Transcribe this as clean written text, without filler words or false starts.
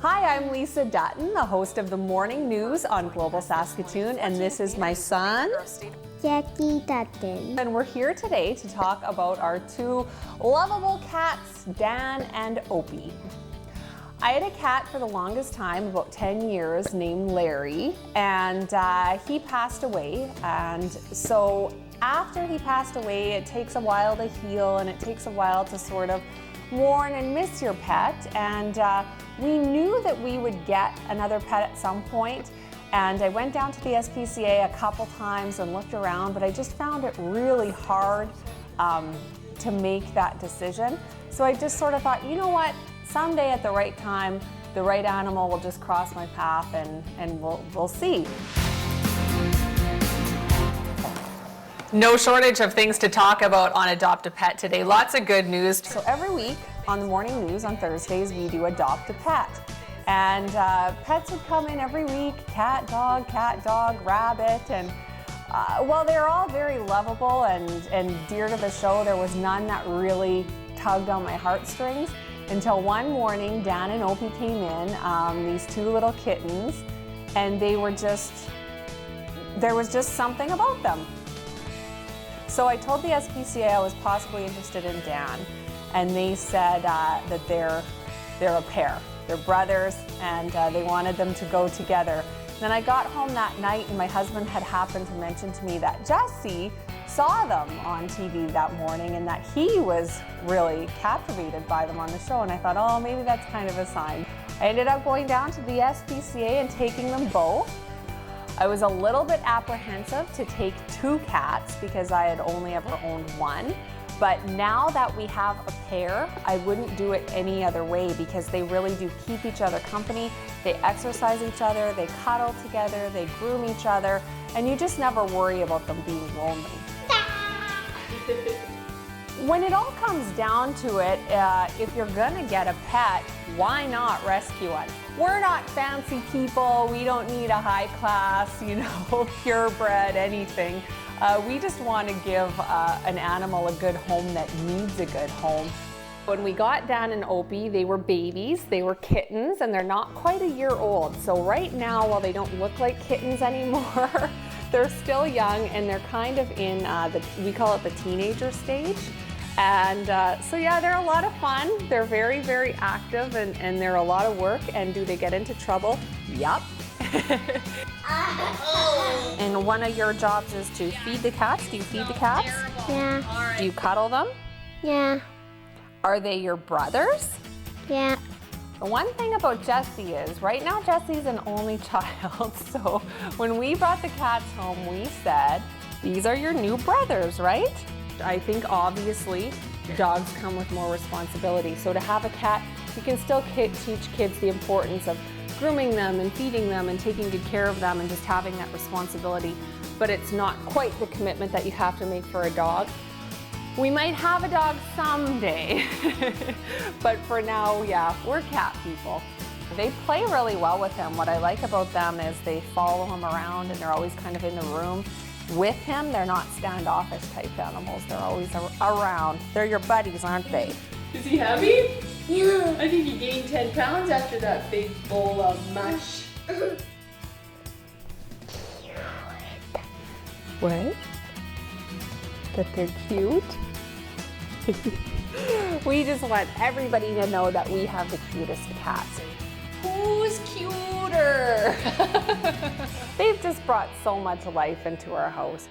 Hi, I'm Lisa Dutton, the host of the morning news on Global Saskatoon, and this is my son, Jackie Dutton. and we're here today to talk about our two lovable cats, Dan and Opie. I had a cat for the longest time, about 10 years, named Larry, and he passed away. And so after he passed away, it takes a while to heal and it takes a while to sort of mourn and miss your pet. And we knew that we would get another pet at some point. And I went down to the SPCA a couple times and looked around, but I just found it really hard to make that decision. So I just sort of thought, you know what? Someday at the right time, the right animal will just cross my path and we'll see. No shortage of things to talk about on Adopt a Pet today. Lots of good news. So every week on the morning news on Thursdays, we do Adopt a Pet. And pets would come in every week, cat, dog, rabbit, and while they're all very lovable and dear to the show, there was none that really tugged on my heartstrings. Until one morning, Dan and Opie came in, these two little kittens, and there was just something about them. So I told the SPCA I was possibly interested in Dan, and they said that they're a pair. They're brothers, and they wanted them to go together. Then I got home that night, and my husband had happened to mention to me that Jesse saw them on TV that morning and that he was really captivated by them on the show, and I thought, oh, maybe that's kind of a sign. I ended up going down to the SPCA and taking them both. I was a little bit apprehensive to take two cats because I had only ever owned one, but now that we have a pair, I wouldn't do it any other way because they really do keep each other company. They exercise each other, they cuddle together, they groom each other, and you just never worry about them being lonely. When it all comes down to it, if you're gonna get a pet, why not rescue one? We're not fancy people, we don't need a high class, purebred anything. We just want to give an animal a good home that needs a good home. When we got Dan and Opie, they were babies, they were kittens, and they're not quite a year old. So right now, while they don't look like kittens anymore, they're still young and they're kind of in, we call it the teenager stage. And so yeah, they're a lot of fun. They're very, very active and they're a lot of work. And do they get into trouble? Yup. And one of your jobs is to feed the cats. Do you feed the cats? Yeah. Do you cuddle them? Yeah. Are they your brothers? Yeah. The one thing about Jesse is, right now Jesse's an only child, so when we brought the cats home, we said, these are your new brothers, right? I think obviously dogs come with more responsibility, so to have a cat, you can still teach kids the importance of grooming them and feeding them and taking good care of them and just having that responsibility, but it's not quite the commitment that you have to make for a dog. We might have a dog someday, but for now, yeah, we're cat people. They play really well with him. What I like about them is they follow him around and they're always kind of in the room with him. They're not standoffish type animals. They're always around. They're your buddies, aren't they? Is he heavy? Yeah. I think he gained 10 pounds after that big bowl of mush. What? That they're cute? We just want everybody to know that we have the cutest cats. Who's cuter? They've just brought so much life into our house.